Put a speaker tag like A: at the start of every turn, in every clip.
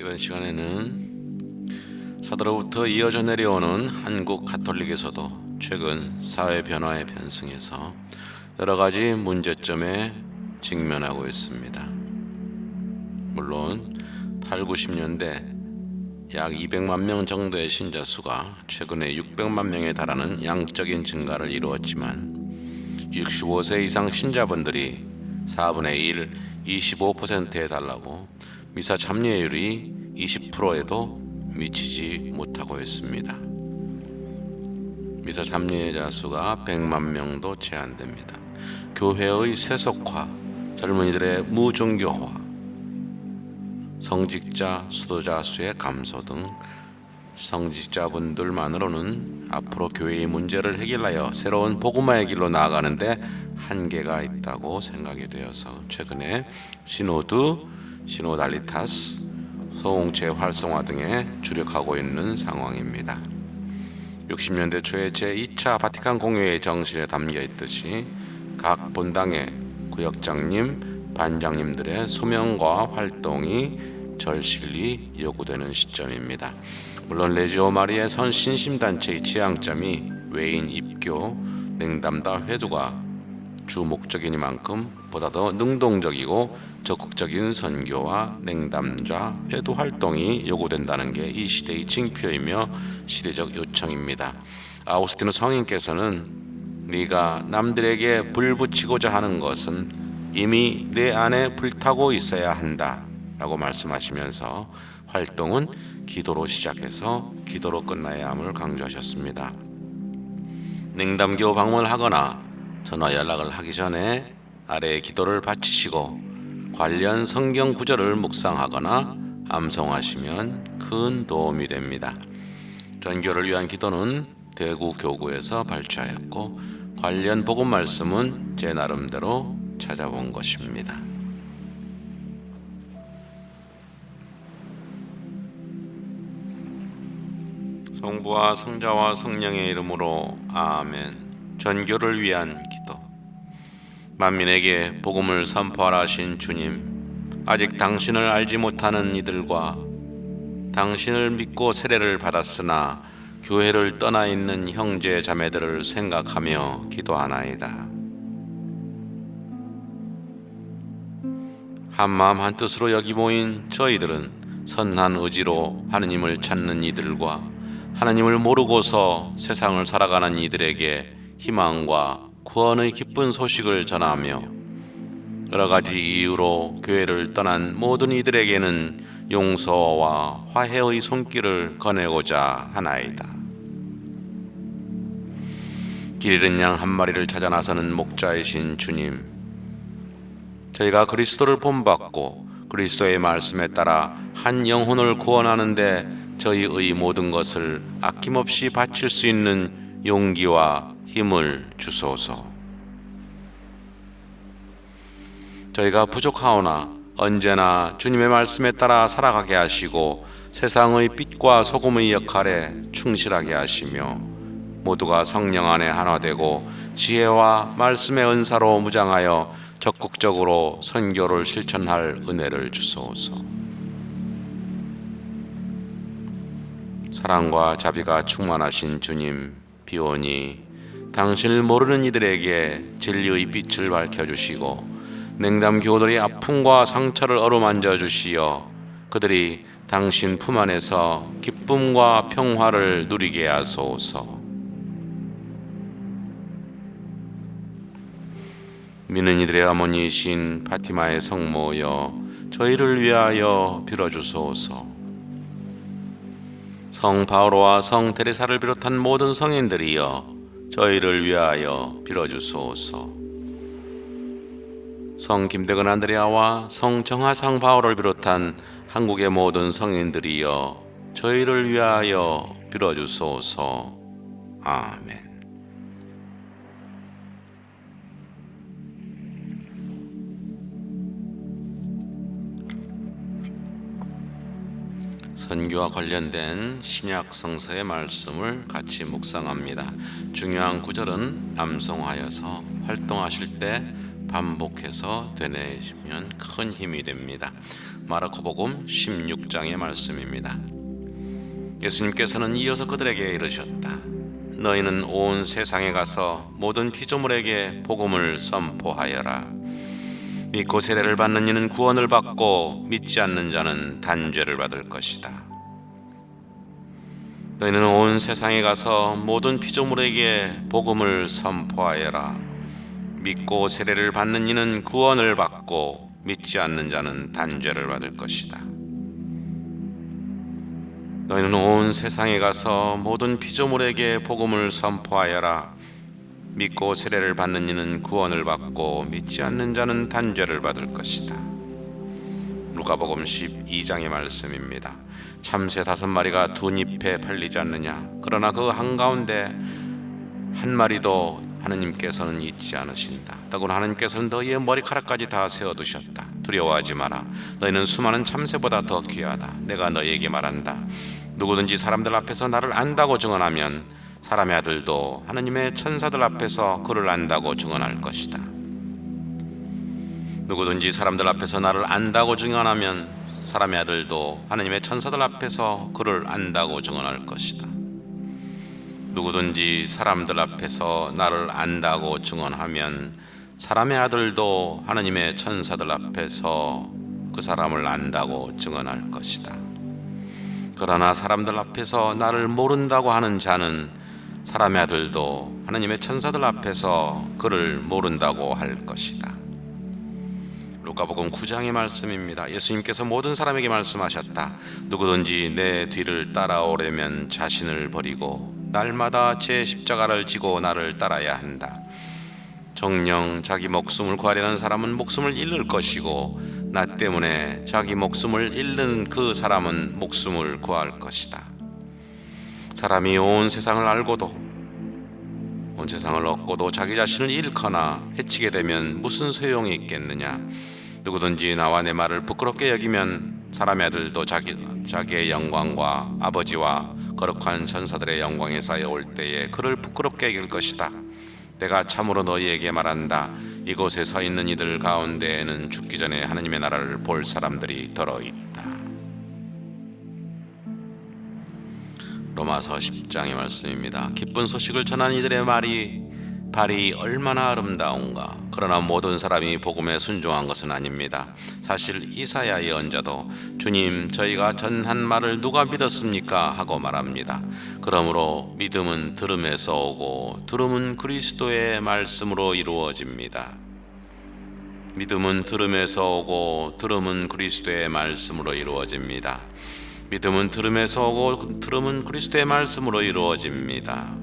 A: 이번 시간에는 사도로부터 이어져 내려오는 한국 가톨릭에서도 최근 사회 변화에 편승해서 여러 가지 문제점에 직면하고 있습니다. 물론 8, 90년대 약 200만 명 정도의 신자 수가 최근에 600만 명에 달하는 양적인 증가를 이루었지만 65세 이상 신자분들이 4분의 1, 25%에 달하고 미사 참여율이 20%에도 미치지 못하고 있습니다. 미사 참여자 수가 100만 명도 채 안 됩니다. 교회의 세속화, 젊은이들의 무종교화, 성직자 수도자 수의 감소 등 성직자분들만으로는 앞으로 교회의 문제를 해결하여 새로운 복음화의 길로 나아가는데 한계가 있다고 생각이 되어서 최근에 시노드, 시노달리타스, 소홍체 활성화 등에 주력하고 있는 상황입니다. 60년대 초에 제2차 바티칸 공회의 정신에 담겨 있듯이 각 본당의 구역장님, 반장님들의 소명과 활동이 절실히 요구되는 시점입니다. 물론 레지오 마리의 선신심단체의 지향점이 외인 입교, 냉담다 회두가 주 목적이니만큼 보다 더 능동적이고 적극적인 선교와 냉담자 회도 활동이 요구된다는 게 이 시대의 징표이며 시대적 요청입니다. 아우구스티누 성인께서는 네가 남들에게 불 붙이고자 하는 것은 이미 내 안에 불타고 있어야 한다 라고 말씀하시면서 활동은 기도로 시작해서 기도로 끝나야 함을 강조하셨습니다. 냉담교 방문을 하거나 전화 연락을 하기 전에 아래의 기도를 바치시고 관련 성경 구절을 묵상하거나 암송하시면 큰 도움이 됩니다. 전교를 위한 기도는 대구 교구에서 발주하였고 관련 복음 말씀은 제 나름대로 찾아본 것입니다. 성부와 성자와 성령의 이름으로 아멘. 전교를 위한 기도. 만민에게 복음을 선포하라 하신 주님, 아직 당신을 알지 못하는 이들과 당신을 믿고 세례를 받았으나 교회를 떠나 있는 형제 자매들을 생각하며 기도하나이다. 한마음 한뜻으로 여기 모인 저희들은 선한 의지로 하느님을 찾는 이들과 하나님을 모르고서 세상을 살아가는 이들에게 희망과 구원의 기쁜 소식을 전하며 여러 가지 이유로 교회를 떠난 모든 이들에게는 용서와 화해의 손길을 거내고자 하나이다. 길 잃은 양 한 마리를 찾아 나서는 목자이신 주님, 저희가 그리스도를 본받고 그리스도의 말씀에 따라 한 영혼을 구원하는데 저희의 모든 것을 아낌없이 바칠 수 있는 용기와 힘을 주소서. 저희가 부족하오나 언제나 주님의 말씀에 따라 살아가게 하시고 세상의 빛과 소금의 역할에 충실하게 하시며 모두가 성령 안에 하나되고 지혜와 말씀의 은사로 무장하여 적극적으로 선교를 실천할 은혜를 주소서. 사랑과 자비가 충만하신 주님, 비오니 당신을 모르는 이들에게 진리의 빛을 밝혀주시고 냉담교우들의 아픔과 상처를 어루만져 주시어 그들이 당신 품 안에서 기쁨과 평화를 누리게 하소서. 믿는 이들의 어머니이신 파티마의 성모여 저희를 위하여 빌어주소서. 성 바오로와 성 데레사를 비롯한 모든 성인들이여 저희를 위하여 빌어주소서. 성 김대근 안드레아와 성 정하상 바오를 비롯한 한국의 모든 성인들이여 저희를 위하여 빌어주소서. 아멘. 선교와 관련된 신약 성서의 말씀을 같이 묵상합니다. 중요한 구절은 암송하여서 활동하실 때 반복해서 되뇌시면 큰 힘이 됩니다. 마르코복음 16장의 말씀입니다. 예수님께서는 이어서 그들에게 이르셨다. 너희는 온 세상에 가서 모든 피조물에게 복음을 선포하여라. 믿고 세례를 받는 이는 구원을 받고 믿지 않는 자는 단죄를 받을 것이다. 너희는 온 세상에 가서 모든 피조물에게 복음을 선포하여라. 믿고 세례를 받는 이는 구원을 받고 믿지 않는 자는 단죄를 받을 것이다. 너희는 온 세상에 가서 모든 피조물에게 복음을 선포하여라. 믿고 세례를 받는 이는 구원을 받고 믿지 않는 자는 단죄를 받을 것이다. 루카복음 12장의 말씀입니다. 참새 5마리가 두 잎에 팔리지 않느냐? 그러나 그 한가운데 한 마리도 하느님께서는 잊지 않으신다. 더구나 하느님께서는 너희의 머리카락까지 다 세어두셨다. 두려워하지 마라. 너희는 수많은 참새보다 더 귀하다. 내가 너희에게 말한다. 누구든지 사람들 앞에서 나를 안다고 증언하면 사람의 아들도 하느님의 천사들 앞에서 그를 안다고 증언할 것이다. 누구든지 사람들 앞에서 나를 안다고 증언하면 사람의 아들도 하느님의 천사들 앞에서 그를 안다고 증언할 것이다. 누구든지 사람들 앞에서 나를 안다고 증언하면 사람의 아들도 하느님의 천사들 앞에서 그 사람을 안다고 증언할 것이다. 그러나 사람들 앞에서 나를 모른다고 하는 자는 사람의 아들도 하느님의 천사들 앞에서 그를 모른다고 할 것이다. 루카복음 9장의 말씀입니다. 예수님께서 모든 사람에게 말씀하셨다. 누구든지 내 뒤를 따라오려면 자신을 버리고 날마다 제 십자가를 지고 나를 따라야 한다. 정녕 자기 목숨을 구하려는 사람은 목숨을 잃을 것이고 나 때문에 자기 목숨을 잃는 그 사람은 목숨을 구할 것이다. 사람이 온 세상을 얻고도 자기 자신을 잃거나 해치게 되면 무슨 소용이 있겠느냐? 누구든지 나와 내 말을 부끄럽게 여기면 사람의 아들도 자기의 영광과 아버지와 거룩한 천사들의 영광에 쌓여 올 때에 그를 부끄럽게 여길 것이다. 내가 참으로 너희에게 말한다. 이곳에 서 있는 이들 가운데에는 죽기 전에 하느님의 나라를 볼 사람들이 더러 있다. 로마서 10장의 말씀입니다. 기쁜 소식을 전한 이들의 발이 얼마나 아름다운가. 그러나 모든 사람이 복음에 순종한 것은 아닙니다. 사실 이사야 예언자도 주님, 저희가 전한 말을 누가 믿었습니까? 하고 말합니다. 그러므로 믿음은 들음에서 오고 들음은 그리스도의 말씀으로 이루어집니다. 믿음은 들음에서 오고 들음은 그리스도의 말씀으로 이루어집니다. 믿음은 들음에서 오고 들음은 그리스도의 말씀으로 이루어집니다.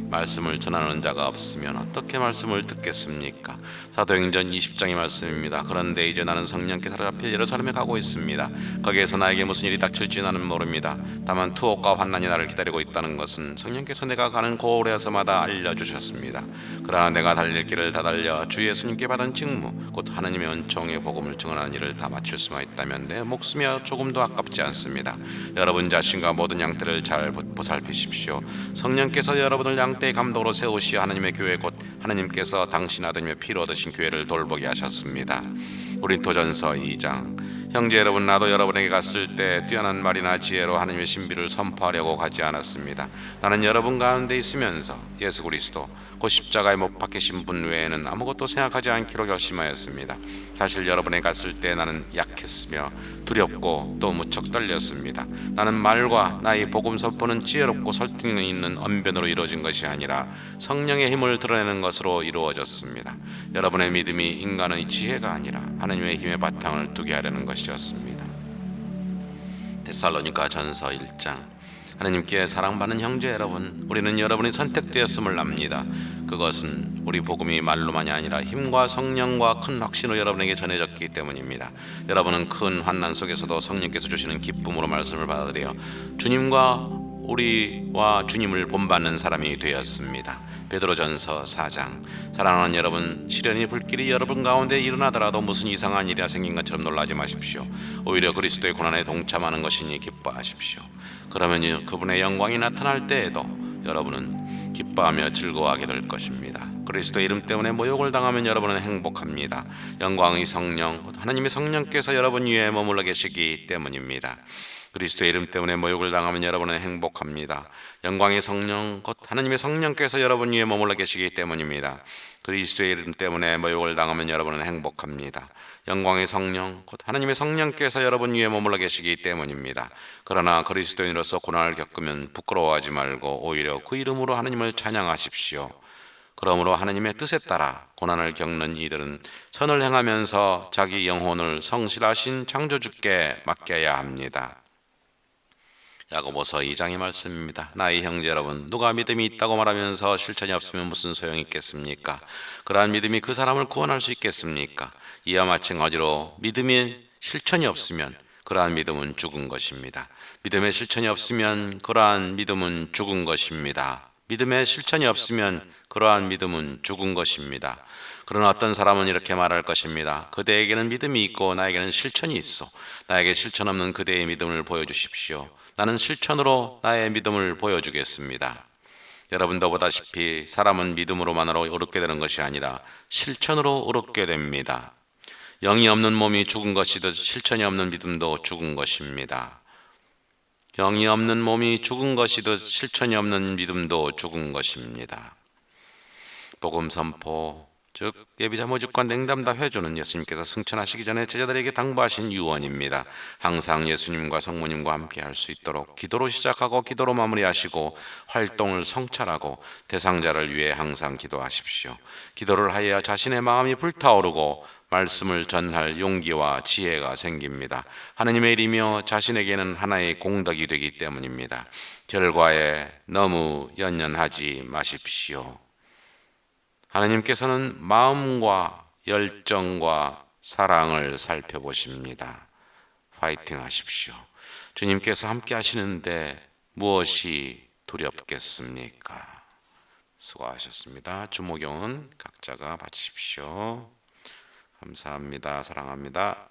A: 말씀을 전하는 자가 없으면 어떻게 말씀을 듣겠습니까? 사도행전 20장의 말씀입니다. 그런데 이제 나는 성령께 사로잡혀 예루살렘에 가고 있습니다. 거기에서 나에게 무슨 일이 닥칠지 나는 모릅니다. 다만 투옥과 환난이 나를 기다리고 있다는 것은 성령께서 내가 가는 고을에서마다 알려주셨습니다. 그러나 내가 달릴 길을 다 달려 주 예수님께 받은 직무 곧 하나님의 은총의 복음을 증언하는 일을 다 마칠 수만 있다면 내 목숨이 조금도 아깝지 않습니다. 여러분 자신과 모든 양떼를 잘 보살피십시오. 성령께서 여러분을 양떼의 감독으로 세우시어 하나님의 교회 곧 하나님께서 당신 아드님의 피로 얻으신 교회를 돌보게 하셨습니다. 고린도전서 2장. 형제 여러분, 나도 여러분에게 갔을 때 뛰어난 말이나 지혜로 하나님의 신비를 선포하려고 가지 않았습니다. 나는 여러분 가운데 있으면서 예수 그리스도 곧 십자가에 못 박히신 분 외에는 아무것도 생각하지 않기로 결심하였습니다. 사실 여러분에게 갔을 때 나는 약했으며 두렵고 또 무척 떨렸습니다. 나는 말과 나의 복음 선포는 지혜롭고 설득력 있는 언변으로 이루어진 것이 아니라 성령의 힘을 드러내는 것으로 이루어졌습니다. 여러분의 믿음이 인간의 지혜가 아니라 하나님의 힘의 바탕을 두게 하려는 것이었습니다. 데살로니가 전서 1장. 하나님께 사랑받는 형제 여러분, 우리는 여러분이 선택되었음을 압니다. 그것은 우리 복음이 말로만이 아니라 힘과 성령과 큰 확신으로 여러분에게 전해졌기 때문입니다. 여러분은 큰 환난 속에서도 성령께서 주시는 기쁨으로 말씀을 받아들여 주님과 우리와 주님을 본받는 사람이 되었습니다. 베드로전서 4장. 사랑하는 여러분, 시련이 불길이 여러분 가운데 일어나더라도 무슨 이상한 일이 생긴 것처럼 놀라지 마십시오. 오히려 그리스도의 고난에 동참하는 것이니 기뻐하십시오. 그러면 그분의 영광이 나타날 때에도 여러분은 기뻐하며 즐거워하게 될 것입니다. 그리스도의 이름 때문에 모욕을 당하면 여러분은 행복합니다. 영광의 성령, 곧 하나님의 성령께서 여러분 위에 머물러 계시기 때문입니다. 그리스도의 이름 때문에 모욕을 당하면 여러분은 행복합니다. 영광의 성령, 곧 하나님의 성령께서 여러분 위에 머물러 계시기 때문입니다. 그리스도의 이름 때문에 모욕을 당하면 여러분은 행복합니다. 영광의 성령, 곧 하나님의 성령께서 여러분 위에 머물러 계시기 때문입니다. 그러나 그리스도인으로서 고난을 겪으면 부끄러워하지 말고 오히려 그 이름으로 하나님을 찬양하십시오. 그러므로 하나님의 뜻에 따라 고난을 겪는 이들은 선을 행하면서 자기 영혼을 성실하신 창조주께 맡겨야 합니다. 야고보서 2장의 말씀입니다. 나의 형제 여러분, 누가 믿음이 있다고 말하면서 실천이 없으면 무슨 소용이 있겠습니까? 그러한 믿음이 그 사람을 구원할 수 있겠습니까? 이와 마찬가지로 믿음이 실천이 없으면 그러한 믿음은 죽은 것입니다. 믿음의 실천이 없으면 그러한 믿음은 죽은 것입니다. 믿음의 실천이 없으면 그러한 믿음은 죽은 것입니다. 그러나 어떤 사람은 이렇게 말할 것입니다. 그대에게는 믿음이 있고 나에게는 실천이 있어. 나에게 실천 없는 그대의 믿음을 보여주십시오. 나는 실천으로 나의 믿음을 보여주겠습니다. 여러분도 보다시피 사람은 믿음으로만으로 의롭게 되는 것이 아니라 실천으로 의롭게 됩니다. 영이 없는 몸이 죽은 것이듯 실천이 없는 믿음도 죽은 것입니다. 영이 없는 몸이 죽은 것이듯 실천이 없는 믿음도 죽은 것입니다. 복음 선포, 즉 예비자 모집과 냉담다 회조는 예수님께서 승천하시기 전에 제자들에게 당부하신 유언입니다. 항상 예수님과 성모님과 함께 할 수 있도록 기도로 시작하고 기도로 마무리하시고 활동을 성찰하고 대상자를 위해 항상 기도하십시오. 기도를 하여야 자신의 마음이 불타오르고 말씀을 전할 용기와 지혜가 생깁니다. 하느님의 일이며 자신에게는 하나의 공덕이 되기 때문입니다. 결과에 너무 연연하지 마십시오. 하나님께서는 마음과 열정과 사랑을 살펴보십니다. 파이팅 하십시오. 주님께서 함께 하시는데 무엇이 두렵겠습니까? 수고하셨습니다. 주목용은 각자가 바치십시오. 감사합니다. 사랑합니다.